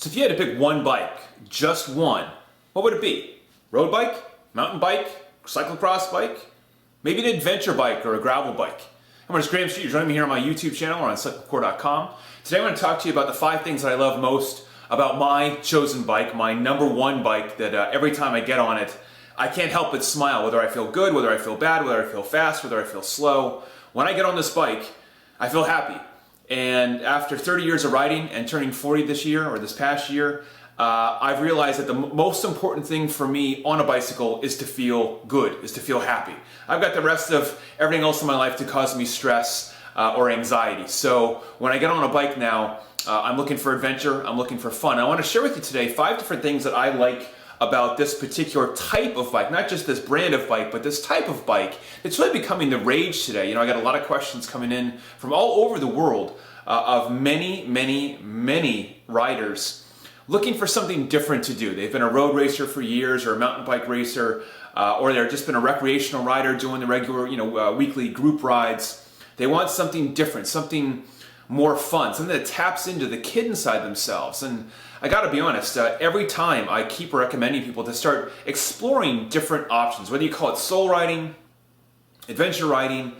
So if you had to pick one bike, just one, what would it be? Road bike, mountain bike, cyclocross bike, maybe an adventure bike or a gravel bike? My name is Graeme. You're joining me here on my YouTube channel or on cyclo-core.com. Today I want to talk to you about the 5 things that I love most about my chosen bike, my number one bike that every time I get on it, I can't help but smile, whether I feel good, whether I feel bad, whether I feel fast, whether I feel slow. When I get on this bike, I feel happy. And after 30 years of riding and turning 40 this year, or this past year, I've realized that the most important thing for me on a bicycle is to feel good, is to feel happy. I've got the rest of everything else in my life to cause me stress or anxiety. So when I get on a bike now, I'm looking for adventure, I'm looking for fun. I want to share with you today 5 different things that I like about this particular type of bike, not just this brand of bike, but this type of bike. It's really becoming the rage today. You know, I got a lot of questions coming in from all over the world of many riders looking for something different to do. They've been a road racer for years, or a mountain bike racer, or they've just been a recreational rider doing the regular, weekly group rides. They want something different, something more fun, something that taps into the kid inside themselves. And I gotta be honest, every time I keep recommending people to start exploring different options, whether you call it soul riding, adventure riding,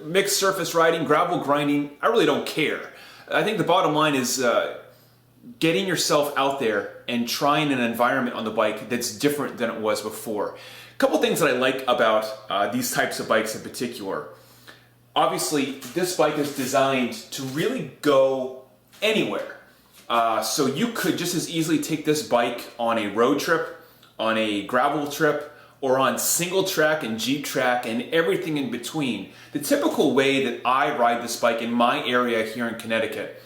mixed surface riding, gravel grinding, I really don't care. I think the bottom line is getting yourself out there and trying an environment on the bike that's different than it was before. A couple things that I like about these types of bikes in particular. Obviously, this bike is designed to really go anywhere. So you could just as easily take this bike on a road trip, on a gravel trip, or on single track and Jeep track and everything in between. The typical way that I ride this bike in my area here in Connecticut,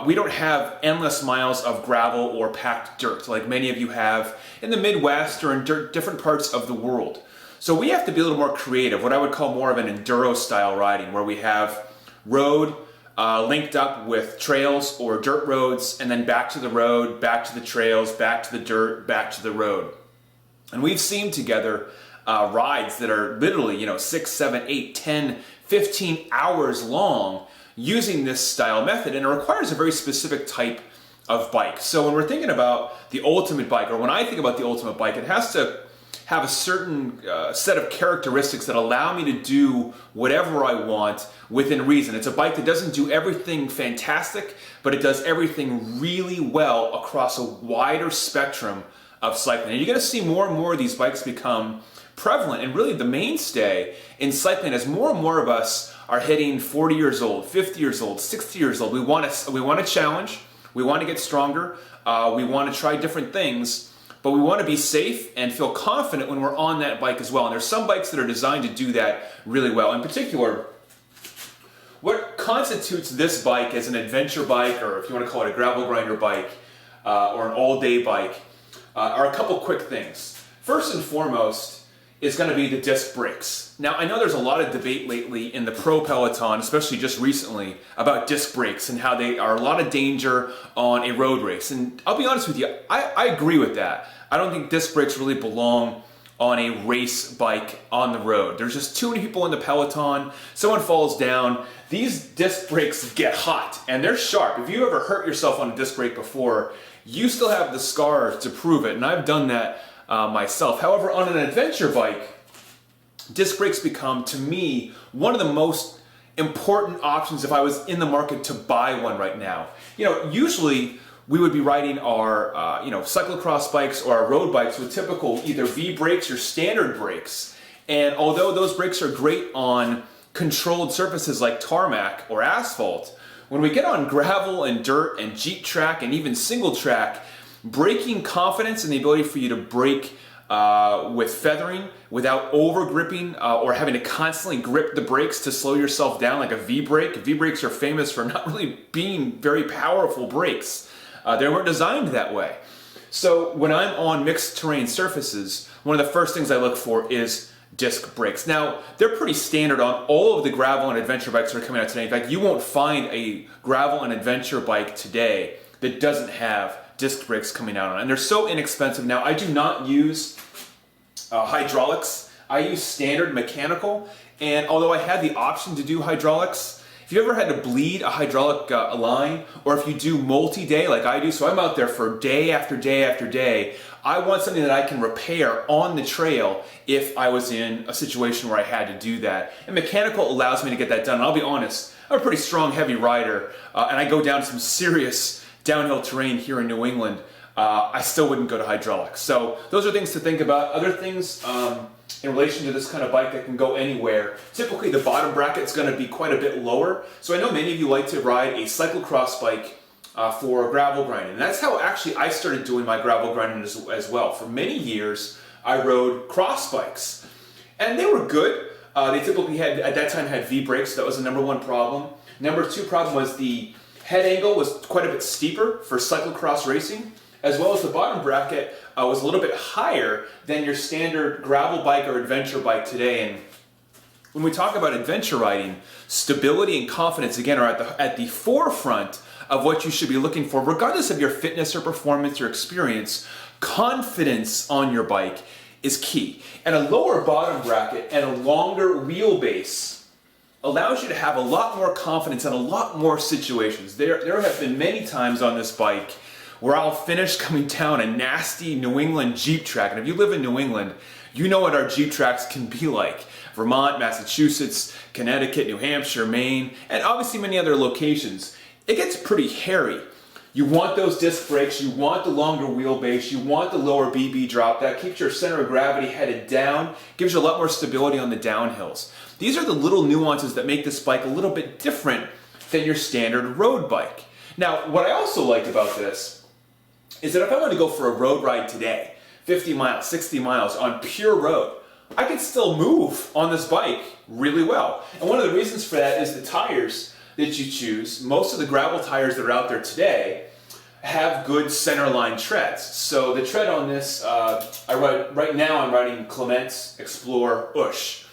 we don't have endless miles of gravel or packed dirt like many of you have in the Midwest or in different parts of the world. So we have to be a little more creative, what I would call more of an enduro style riding, where we have road linked up with trails or dirt roads, and then back to the road, back to the trails, back to the dirt, back to the road. And we've seen together rides that are literally 6, 7, 8, 10, 15 hours long using this style method, and it requires a very specific type of bike. So when we're thinking about the ultimate bike, or when I think about the ultimate bike, it has to have a certain set of characteristics that allow me to do whatever I want within reason. It's a bike that doesn't do everything fantastic, but it does everything really well across a wider spectrum of cycling. And you're going to see more and more of these bikes become prevalent and really the mainstay in cycling as more and more of us are hitting 40 years old, 50 years old, 60 years old. We want to challenge, we want to get stronger, we want to try different things, but we want to be safe and feel confident when we're on that bike as well. And there's some bikes that are designed to do that really well. In particular, what constitutes this bike as an adventure bike, or if you want to call it a gravel grinder bike, or an all-day bike, are a couple quick things. First and foremost is going to be the disc brakes. Now, I know there's a lot of debate lately in the pro peloton, especially just recently, about disc brakes and how they are a lot of danger on a road race. And I'll be honest with you, I agree with that. I don't think disc brakes really belong on a race bike on the road. There's just too many people in the peloton. Someone falls down. These disc brakes get hot and they're sharp. If you ever hurt yourself on a disc brake before, you still have the scars to prove it, and I've done that myself. However, on an adventure bike, disc brakes become, to me, one of the most important options if I was in the market to buy one right now. Usually we would be riding our cyclocross bikes or our road bikes with typical either V brakes or standard brakes. And although those brakes are great on controlled surfaces like tarmac or asphalt, when we get on gravel and dirt and Jeep track and even single track, braking confidence and the ability for you to brake with feathering without over gripping or having to constantly grip the brakes to slow yourself down like a V-brake. V-brakes are famous for not really being very powerful brakes. They weren't designed that way. So when I'm on mixed terrain surfaces, one of the first things I look for is disc brakes. Now, they're pretty standard on all of the gravel and adventure bikes that are coming out today. In fact, you won't find a gravel and adventure bike today that doesn't have disc brakes coming out on it. And they're so inexpensive now. I do not use hydraulics. I use standard mechanical. And although I had the option to do hydraulics, If you ever had to bleed a hydraulic line, or if you do multi-day like I do, so I'm out there for day after day after day, I want something that I can repair on the trail if I was in a situation where I had to do that. And mechanical allows me to get that done. And I'll be honest, I'm a pretty strong, heavy rider, and I go down some serious downhill terrain here in New England. I still wouldn't go to hydraulics. So those are things to think about. Other things in relation to this kind of bike that can go anywhere. Typically the bottom bracket is going to be quite a bit lower. So I know many of you like to ride a cyclocross bike for gravel grinding. And that's how actually I started doing my gravel grinding as well. For many years I rode cross bikes. And they were good. They typically had, at that time, had V-brakes. So that was the number one problem. Number two problem was the head angle was quite a bit steeper for cyclocross racing, as well as the bottom bracket was a little bit higher than your standard gravel bike or adventure bike today. And when we talk about adventure riding, stability and confidence, again, are at the forefront of what you should be looking for, regardless of your fitness or performance or experience. Confidence on your bike is key. And a lower bottom bracket and a longer wheelbase allows you to have a lot more confidence in a lot more situations. There have been many times on this bike where I'll finish coming down a nasty New England Jeep track. And if you live in New England, you know what our Jeep tracks can be like. Vermont, Massachusetts, Connecticut, New Hampshire, Maine, and obviously many other locations. It gets pretty hairy. You want those disc brakes, you want the longer wheelbase, you want the lower BB drop. That keeps your center of gravity headed down, gives you a lot more stability on the downhills. These are the little nuances that make this bike a little bit different than your standard road bike. Now, what I also like about this is that if I want to go for a road ride today, 50 miles, 60 miles on pure road, I can still move on this bike really well. And one of the reasons for that is the tires that you choose. Most of the gravel tires that are out there today have good centerline treads. So the tread on this, right now I'm riding Clement's Explore Ush.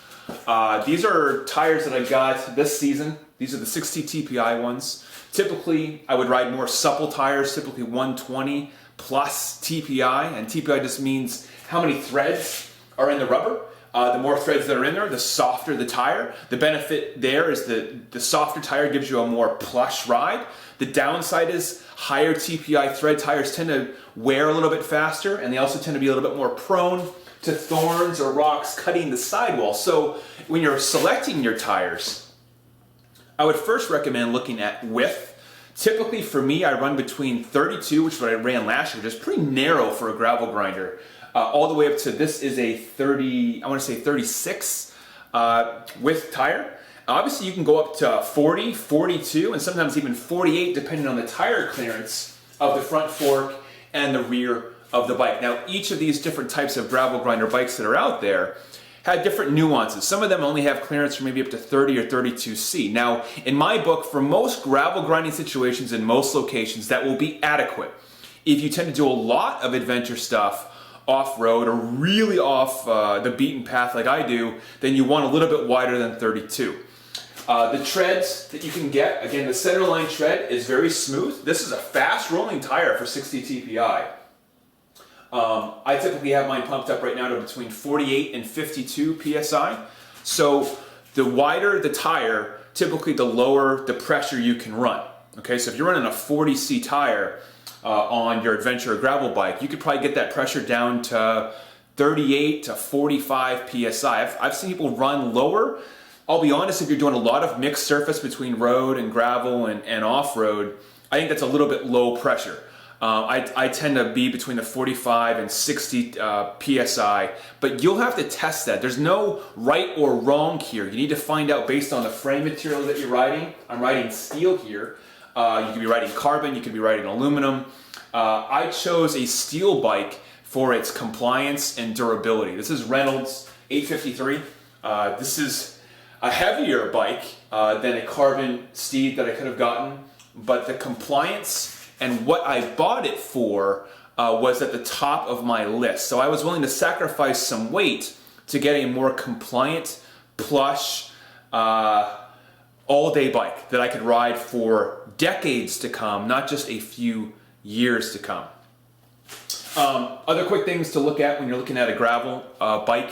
These are tires that I got this season. These are the 60 TPI ones. Typically, I would ride more supple tires, typically 120 plus TPI, and TPI just means how many threads are in the rubber. The more threads that are in there, the softer the tire. The benefit there is the softer tire gives you a more plush ride. The downside is higher TPI thread tires tend to wear a little bit faster, and they also tend to be a little bit more prone to thorns or rocks cutting the sidewall. So when you're selecting your tires, I would first recommend looking at width. Typically for me, I run between 32, which is what I ran last year, just pretty narrow for a gravel grinder. All the way up to this is a 30, I want to say 36 width tire. Obviously you can go up to 40, 42, and sometimes even 48 depending on the tire clearance of the front fork and the rear of the bike. Now each of these different types of gravel grinder bikes that are out there have different nuances. Some of them only have clearance for maybe up to 30 or 32C. Now in my book, for most gravel grinding situations in most locations, that will be adequate. If you tend to do a lot of adventure stuff off-road or really off the beaten path like I do, then you want a little bit wider than 32. The treads that you can get, again, the centerline tread is very smooth. This is a fast rolling tire for 60 TPI. I typically have mine pumped up right now to between 48 and 52 PSI. So the wider the tire, typically the lower the pressure you can run. Okay, so if you're running a 40C tire, on your adventure or gravel bike, you could probably get that pressure down to 38 to 45 PSI. I've seen people run lower. I'll be honest, if you're doing a lot of mixed surface between road and gravel and off-road, I think that's a little bit low pressure. I tend to be between the 45 and 60 PSI, but you'll have to test that. There's no right or wrong here. You need to find out based on the frame material that you're riding. I'm riding steel here. You could be riding carbon, you could be riding aluminum. I chose a steel bike for its compliance and durability. This is Reynolds 853. This is a heavier bike than a carbon Steed that I could have gotten, but the compliance and what I bought it for was at the top of my list. So I was willing to sacrifice some weight to get a more compliant, plush, all-day bike that I could ride for decades to come, not just a few years to come. Other quick things to look at when you're looking at a gravel bike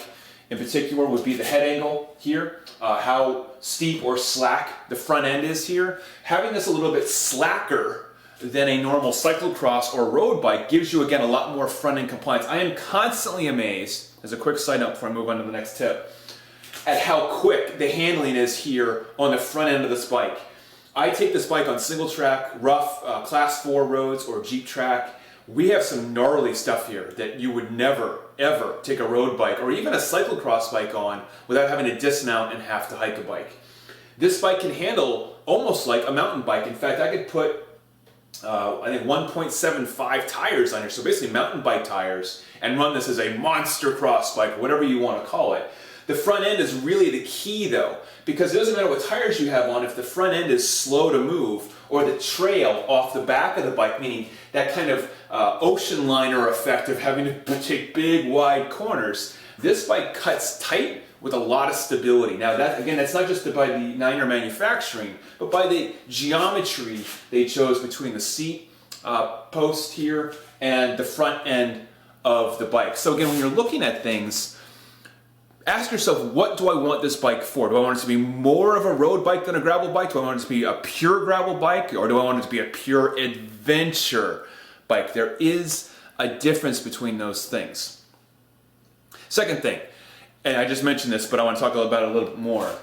in particular would be the head angle here, how steep or slack the front end is here. Having this a little bit slacker than a normal cyclocross or road bike gives you, again, a lot more front end compliance. I am constantly amazed, as a quick side note before I move on to the next tip, at how quick the handling is here on the front end of this bike. I take this bike on single track, rough, class 4 roads or Jeep track. We have some gnarly stuff here that you would never, ever take a road bike or even a cyclocross bike on without having to dismount and have to hike a bike. This bike can handle almost like a mountain bike. In fact, I could put I think 1.75 tires on here, so basically mountain bike tires, and run this as a monster cross bike, whatever you want to call it. The front end is really the key though, because it doesn't matter what tires you have on if the front end is slow to move, or the trail off the back of the bike, meaning that kind of ocean liner effect of having to take big wide corners. This bike cuts tight with a lot of stability. Now that, again, that's not just by the Niner manufacturing, but by the geometry they chose between the seat post here and the front end of the bike. So again, when you're looking at things, ask yourself, what do I want this bike for? Do I want it to be more of a road bike than a gravel bike? Do I want it to be a pure gravel bike? Or do I want it to be a pure adventure bike? There is a difference between those things. Second thing, and I just mentioned this, but I want to talk about it a little bit more.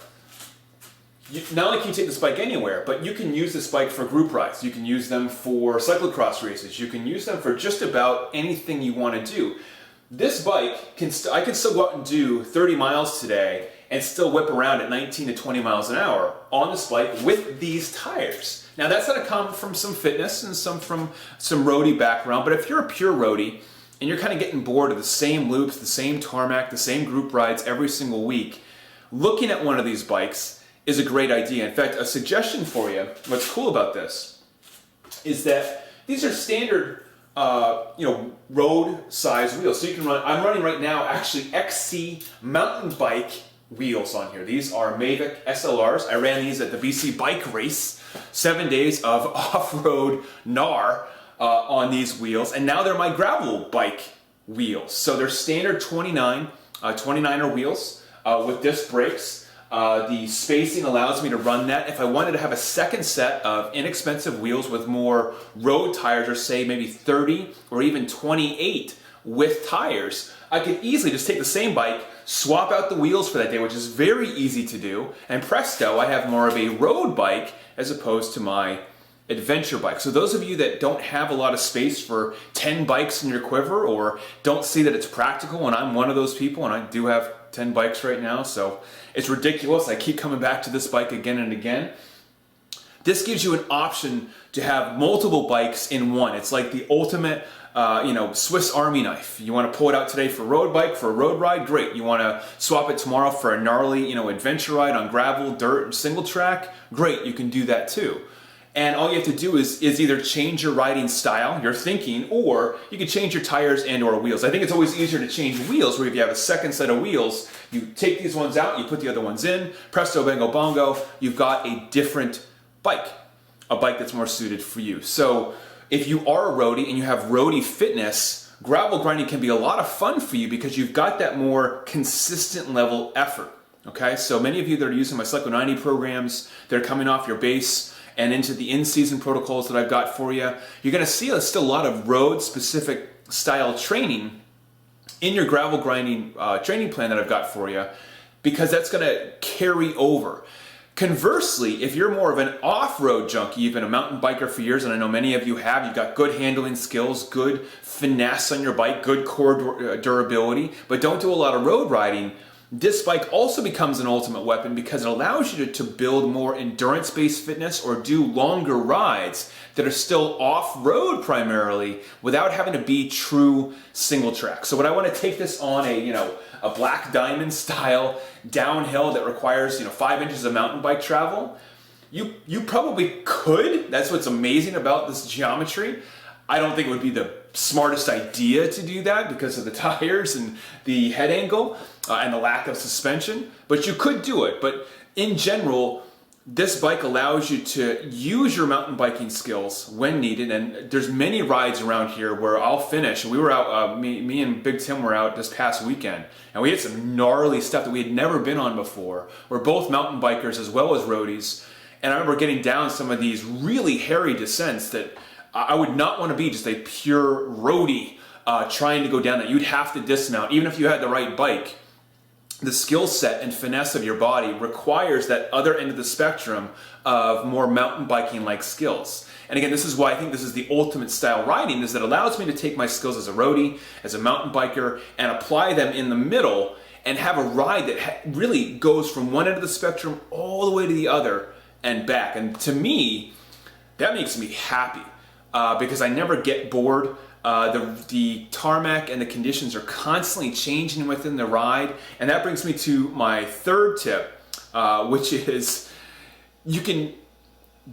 Not only can you take this bike anywhere, but you can use this bike for group rides. You can use them for cyclocross races. You can use them for just about anything you want to do. This bike, I can still go out and do 30 miles today and still whip around at 19 to 20 miles an hour on this bike with these tires. Now that's going to come from some fitness and some from some roadie background, but if you're a pure roadie and you're kind of getting bored of the same loops, the same tarmac, the same group rides every single week, looking at one of these bikes is a great idea. In fact, a suggestion for you, what's cool about this, is that these are standard road size wheels. So you can run, I'm running right now actually XC mountain bike wheels on here. These are Mavic SLRs. I ran these at the BC bike race, 7 days of off-road gnar on these wheels, and now they're my gravel bike wheels. So they're standard 29er wheels with disc brakes. The spacing allows me to run that. If I wanted to have a second set of inexpensive wheels with more road tires, or say maybe 30 or even 28 with tires, I could easily just take the same bike, swap out the wheels for that day, which is very easy to do, and presto, I have more of a road bike as opposed to my adventure bike. So those of you that don't have a lot of space for 10 bikes in your quiver, or don't see that it's practical, and I'm one of those people, and I do have 10 bikes right now, so it's ridiculous. I keep coming back to this bike again and again. This gives you an option to have multiple bikes in one. It's like the ultimate Swiss Army knife. You want to pull it out today for a road bike, for a road ride, great. You want to swap it tomorrow for a gnarly adventure ride on gravel, dirt, single track, great. You can do that too. And all you have to do is either change your riding style, your thinking, or you can change your tires and or wheels. I think it's always easier to change wheels, where if you have a second set of wheels, you take these ones out, you put the other ones in, presto, bango, bongo, you've got a different bike, a bike that's more suited for you. So if you are a roadie and you have roadie fitness, gravel grinding can be a lot of fun for you because you've got that more consistent level effort. Okay, so many of you that are using my Cyclo 90 programs, they're coming off your base and into the in-season protocols that I've got for you, you're going to see still a lot of road-specific style training in your gravel grinding training plan that I've got for you, because that's going to carry over. Conversely, if you're more of an off-road junkie, you've been a mountain biker for years, and I know many of you have, you've got good handling skills, good finesse on your bike, good core durability, but don't do a lot of road riding, this bike also becomes an ultimate weapon because it allows you to build more endurance-based fitness or do longer rides that are still off-road primarily without having to be true single track. So when I want to take this on a black diamond style downhill that requires 5 inches of mountain bike travel, you probably could. That's what's amazing about this geometry. I don't think it would be the smartest idea to do that because of the tires and the head angle and the lack of suspension, but you could do it. But in general, this bike allows you to use your mountain biking skills when needed, and there's many rides around here where I'll finish. We were out, me and Big Tim were out this past weekend, and we had some gnarly stuff that we had never been on before. We're both mountain bikers as well as roadies, and I remember getting down some of these really hairy descents that I would not want to be just a pure roadie trying to go down that. You'd have to dismount, even if you had the right bike. The skill set and finesse of your body requires that other end of the spectrum of more mountain biking like skills. And again, this is why I think this is the ultimate style riding, is that it allows me to take my skills as a roadie, as a mountain biker, and apply them in the middle and have a ride that really goes from one end of the spectrum all the way to the other and back. And to me, that makes me happy because I never get bored. The tarmac and the conditions are constantly changing within the ride. And that brings me to my third tip, which is you can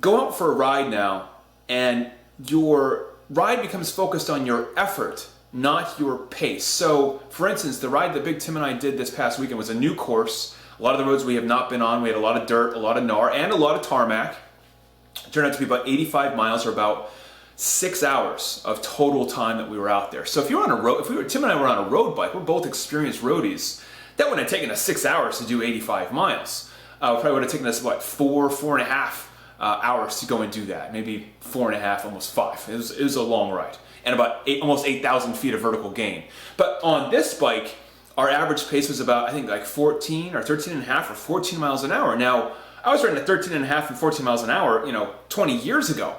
go out for a ride now and your ride becomes focused on your effort, not your pace. So for instance, the ride that Big Tim and I did this past weekend was a new course. A lot of the roads we have not been on. We had a lot of dirt, a lot of gnar, and a lot of tarmac. It turned out to be about 85 miles, or about 6 hours of total time that we were out there. So if you're on a road, Tim and I were on a road bike, we're both experienced roadies, that wouldn't have taken us 6 hours to do 85 miles. Probably would have taken us, what, 4.5 hours to go and do that. Maybe 4.5, almost 5. It was a long ride. And about almost 8,000 feet of vertical gain. But on this bike, our average pace was about, I think, like 14 or 13.5 or 14 miles an hour. Now, I was riding at 13.5 and 14 miles an hour, 20 years ago.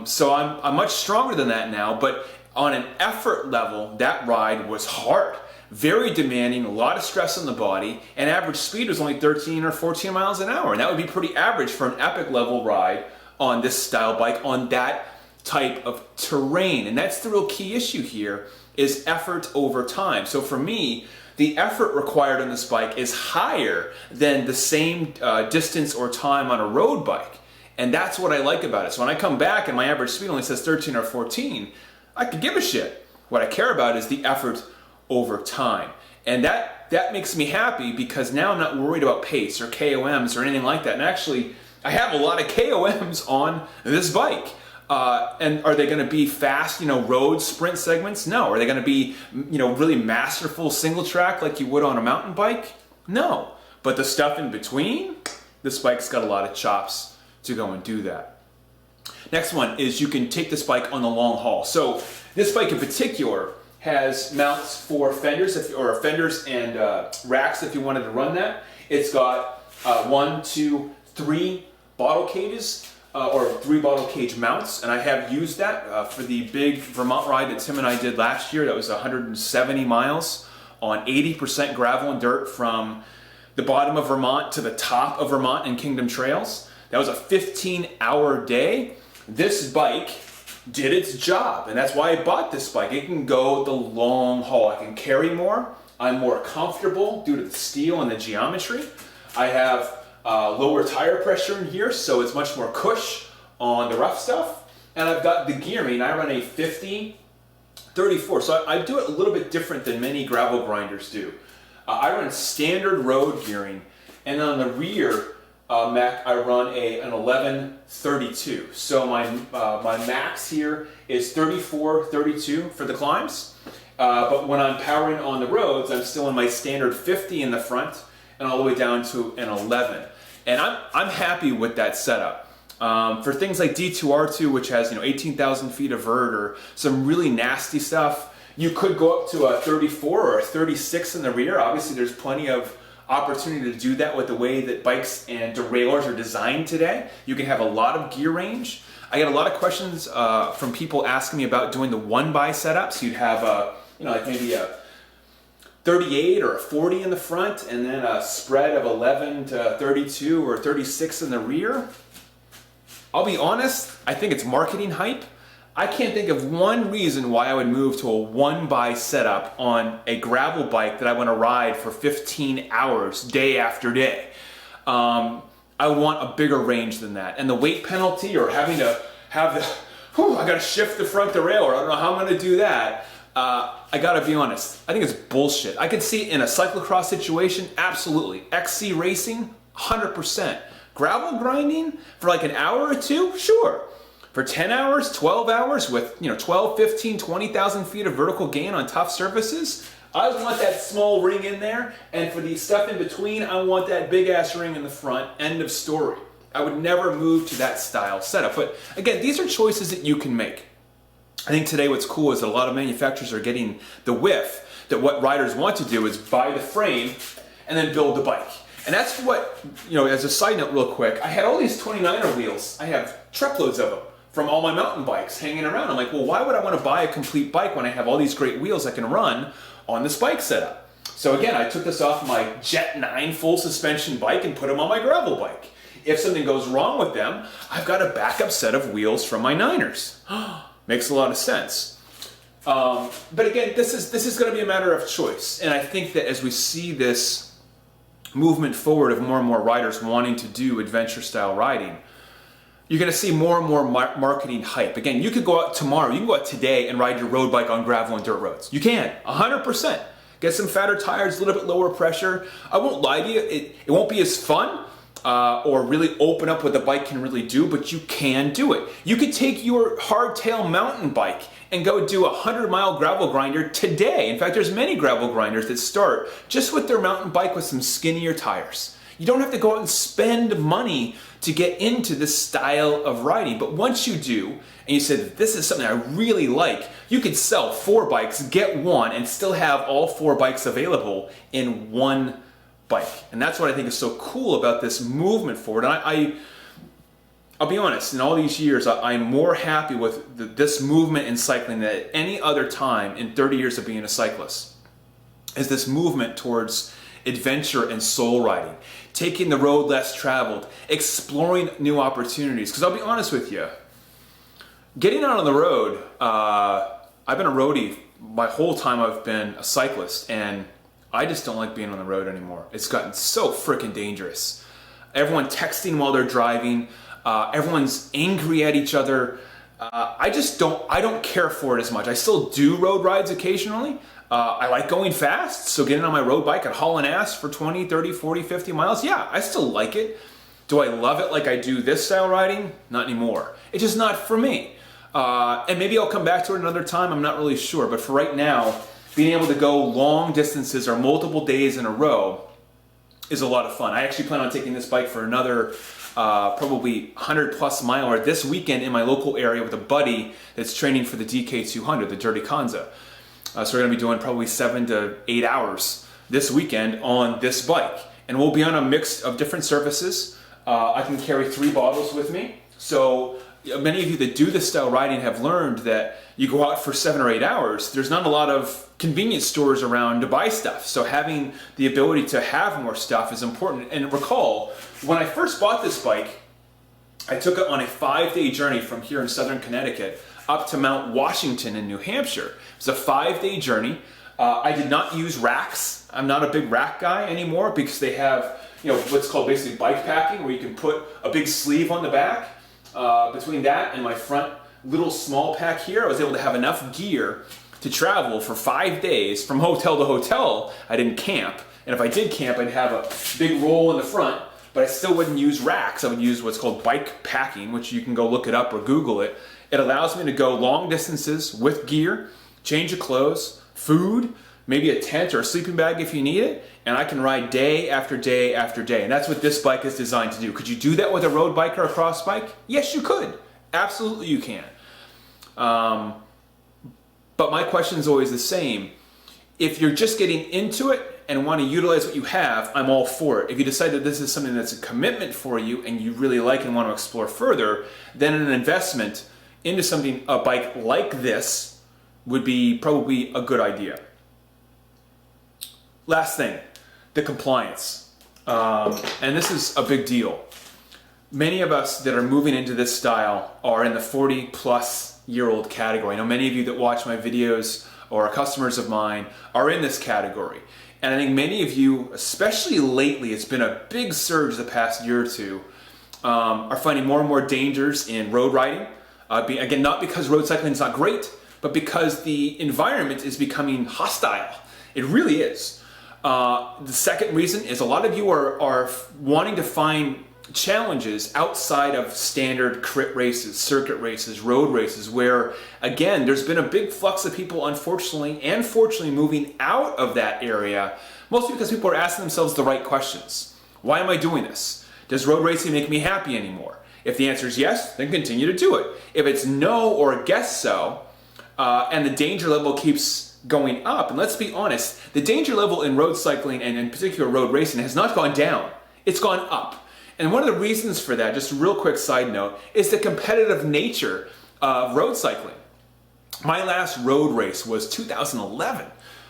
So I'm much stronger than that now, but on an effort level, that ride was hard, very demanding, a lot of stress on the body, and average speed was only 13 or 14 miles an hour. And that would be pretty average for an epic level ride on this style bike on that type of terrain. And that's the real key issue here, is effort over time. So for me, the effort required on this bike is higher than the same distance or time on a road bike. And that's what I like about it. So when I come back and my average speed only says 13 or 14, I could give a shit. What I care about is the effort over time. And that makes me happy, because now I'm not worried about pace or KOMs or anything like that. And actually, I have a lot of KOMs on this bike. And are they going to be fast, road sprint segments? No. Are they going to be, really masterful single track like you would on a mountain bike? No. But the stuff in between, this bike's got a lot of chops to go and do that. Next one is you can take this bike on the long haul. So this bike in particular has mounts for fenders, fenders and racks if you wanted to run that. It's got 1, 2, 3 bottle cages or 3 bottle cage mounts, and I have used that for the big Vermont ride that Tim and I did last year. That was 170 miles on 80% gravel and dirt from the bottom of Vermont to the top of Vermont and Kingdom Trails. That was a 15-hour day. This bike did its job, and that's why I bought this bike. It can go the long haul. I can carry more. I'm more comfortable due to the steel and the geometry. I have lower tire pressure in here, so it's much more cush on the rough stuff. And I've got the gearing. I run a 50-34, so I do it a little bit different than many gravel grinders do. I run standard road gearing, and on the rear Mac, I run an 11-32. So my max here is 34-32 for the climbs. But when I'm powering on the roads, I'm still in my standard 50 in the front and all the way down to an 11. And I'm happy with that setup. For things like D2R2, which has 18,000 feet of vert, or some really nasty stuff, you could go up to a 34 or a 36 in the rear. Obviously, there's plenty of opportunity to do that with the way that bikes and derailleurs are designed today. You can have a lot of gear range. I get a lot of questions from people asking me about doing the 1x setup. So you'd have like maybe a 38 or a 40 in the front, and then a spread of 11 to 32 or 36 in the rear. I'll be honest, I think it's marketing hype. I can't think of one reason why I would move to a 1x setup on a gravel bike that I want to ride for 15 hours day after day. I want a bigger range than that. And the weight penalty, or having to have I got to shift the front derailleur, I don't know how I'm going to do that. I got to be honest, I think it's bullshit. I could see in a cyclocross situation, absolutely. XC racing, 100%. Gravel grinding for like an hour or two? Sure. For 10 hours, 12 hours with 12, 15, 20,000 feet of vertical gain on tough surfaces, I want that small ring in there, and for the stuff in between, I want that big ass ring in the front. End of story. I would never move to that style setup. But again, these are choices that you can make. I think today what's cool is that a lot of manufacturers are getting the whiff that what riders want to do is buy the frame and then build the bike. And that's what, as a side note real quick, I had all these 29er wheels. I have truckloads of them from all my mountain bikes hanging around. I'm like, well, why would I want to buy a complete bike when I have all these great wheels I can run on this bike setup? So again, I took this off my Jet 9 full suspension bike and put them on my gravel bike. If something goes wrong with them, I've got a backup set of wheels from my 9ers. Makes a lot of sense. But again, this is going to be a matter of choice. And I think that as we see this movement forward of more and more riders wanting to do adventure style riding, you're going to see more and more marketing hype. Again, you could go out tomorrow, you can go out today and ride your road bike on gravel and dirt roads. You can, 100%. Get some fatter tires, a little bit lower pressure. I won't lie to you, it won't be as fun or really open up what the bike can really do, but you can do it. You could take your hardtail mountain bike and go do a 100-mile gravel grinder today. In fact, there's many gravel grinders that start just with their mountain bike with some skinnier tires. You don't have to go out and spend money to get into this style of riding. But once you do, and you said, this is something I really like, you could sell 4 bikes, get one, and still have all 4 bikes available in one bike. And that's what I think is so cool about this movement forward. And I'll be honest, in all these years, I'm more happy with this movement in cycling than at any other time in 30 years of being a cyclist. Is this movement towards adventure and soul riding, taking the road less traveled, exploring new opportunities. Because I'll be honest with you, getting out on the road, I've been a roadie my whole time I've been a cyclist, and I just don't like being on the road anymore. It's gotten so freaking dangerous. Everyone texting while they're driving, everyone's angry at each other. I don't care for it as much. I still do road rides occasionally. I like going fast, so getting on my road bike and hauling ass for 20, 30, 40, 50 miles, yeah, I still like it. Do I love it like I do this style riding? Not anymore. It's just not for me. And maybe I'll come back to it another time, I'm not really sure. But for right now, being able to go long distances or multiple days in a row is a lot of fun. I actually plan on taking this bike for another probably 100+ miler this weekend in my local area with a buddy that's training for the DK200, the Dirty Kanza. So we're going to be doing probably 7 to 8 hours this weekend on this bike. And we'll be on a mix of different surfaces. I can carry 3 bottles with me. So many of you that do this style riding have learned that you go out for 7 or 8 hours, there's not a lot of convenience stores around to buy stuff. So having the ability to have more stuff is important. And recall, when I first bought this bike, I took it on a 5-day journey from here in southern Connecticut up to Mount Washington in New Hampshire. It was a 5-day journey. I did not use racks. I'm not a big rack guy anymore because they have, what's called basically bike packing, where you can put a big sleeve on the back. Between that and my front little small pack here, I was able to have enough gear to travel for 5 days from hotel to hotel. I didn't camp, and if I did camp, I'd have a big roll in the front, but I still wouldn't use racks. I would use what's called bike packing, which you can go look it up or Google it. It allows me to go long distances with gear, change of clothes, food, maybe a tent or a sleeping bag if you need it, and I can ride day after day after day. And that's what this bike is designed to do. Could you do that with a road bike or a cross bike? Yes, you could. Absolutely you can. But my question is always the same. If you're just getting into it and want to utilize what you have, I'm all for it. If you decide that this is something that's a commitment for you and you really like and want to explore further, then an investment into something, a bike like this, would be probably a good idea. Last thing, the compliance. And this is a big deal. Many of us that are moving into this style are in the 40-plus-year-old category. I know many of you that watch my videos or are customers of mine are in this category. And I think many of you, especially lately, it's been a big surge the past year or two, are finding more and more dangers in road riding. Again, not because road cycling is not great, but because the environment is becoming hostile. It really is. The second reason is a lot of you are wanting to find challenges outside of standard crit races, circuit races, road races, where again, there's been a big flux of people, unfortunately and fortunately, moving out of that area, mostly because people are asking themselves the right questions. Why am I doing this? Does road racing make me happy anymore? If the answer is yes, then continue to do it. If it's no or guess so, and the danger level keeps going up, and let's be honest, the danger level in road cycling and in particular road racing has not gone down, it's gone up. And one of the reasons for that, just a real quick side note, is the competitive nature of road cycling. My last road race was 2011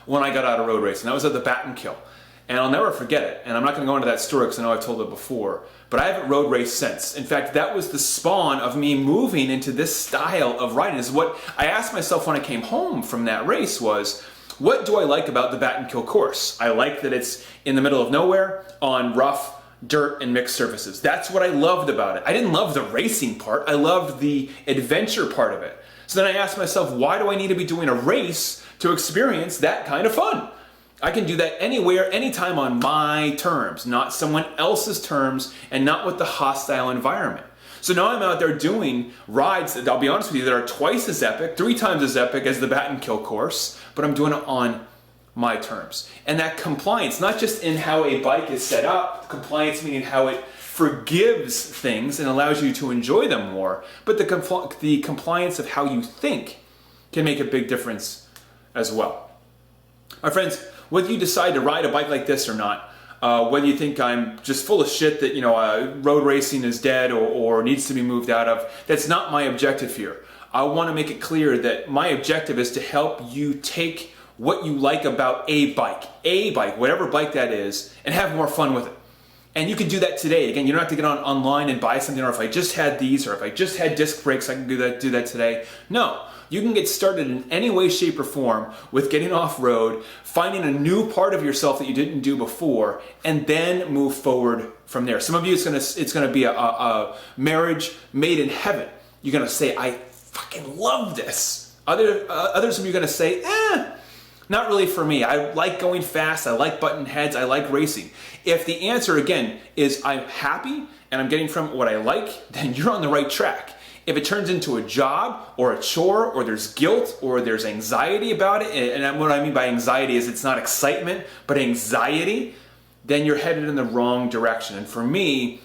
when I got out of road racing. That was at the Battenkill. And I'll never forget it. And I'm not going to go into that story because I know I've told it before. But I haven't road raced since. In fact, that was the spawn of me moving into this style of riding. Is what I asked myself when I came home from that race was, what do I like about the Battenkill course? I like that it's in the middle of nowhere on rough dirt and mixed surfaces. That's what I loved about it. I didn't love the racing part. I loved the adventure part of it. So then I asked myself, why do I need to be doing a race to experience that kind of fun? I can do that anywhere, anytime on my terms, not someone else's terms, and not with the hostile environment. So now I'm out there doing rides that, I'll be honest with you, that are twice as epic, 3 times as epic as the Battenkill course, but I'm doing it on my terms. And that compliance, not just in how a bike is set up, compliance meaning how it forgives things and allows you to enjoy them more, but the compliance of how you think can make a big difference as well. My friends, whether you decide to ride a bike like this or not, whether you think I'm just full of shit that road racing is dead or needs to be moved out of, that's not my objective here. I want to make it clear that my objective is to help you take what you like about a bike, whatever bike that is, and have more fun with it. And you can do that today. Again, you don't have to get online and buy something, or if I just had these, or if I just had disc brakes, I can do that today. No, you can get started in any way, shape, or form with getting off-road, finding a new part of yourself that you didn't do before, and then move forward from there. Some of you, it's gonna be a marriage made in heaven. You're gonna say, I fucking love this. Others of you are gonna say, not really for me. I like going fast, I like button heads, I like racing. If the answer, again, is I'm happy and I'm getting from what I like, then you're on the right track. If it turns into a job or a chore or there's guilt or there's anxiety about it, and what I mean by anxiety is it's not excitement, but anxiety, then you're headed in the wrong direction. And for me,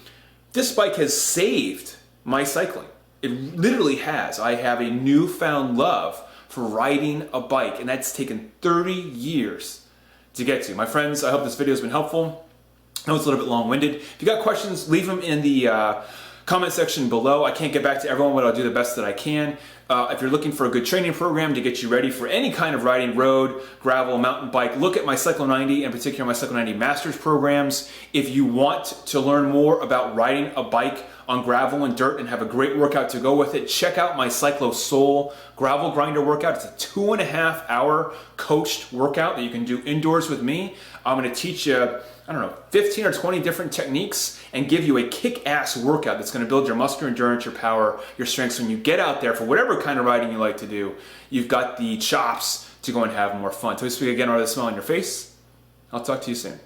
this bike has saved my cycling. It literally has. I have a newfound love for riding a bike, and that's taken 30 years to get to. My friends, I hope this video has been helpful. I know it's a little bit long-winded. If you got questions, leave them in the comment section below. I can't get back to everyone, but I'll do the best that I can. If you're looking for a good training program to get you ready for any kind of riding, road, gravel, mountain bike, look at my Cyclo 90, in particular my Cyclo 90 Masters programs. If you want to learn more about riding a bike on gravel and dirt and have a great workout to go with it, check out my Cyclo Soul gravel grinder workout. It's a 2.5-hour coached workout that you can do indoors with me. I'm going to teach you, 15 or 20 different techniques and give you a kick-ass workout that's going to build your muscular endurance, your power, your strength. So when you get out there for whatever kind of riding you like to do, you've got the chops to go and have more fun. Till we speak again, or the smile on your face, I'll talk to you soon.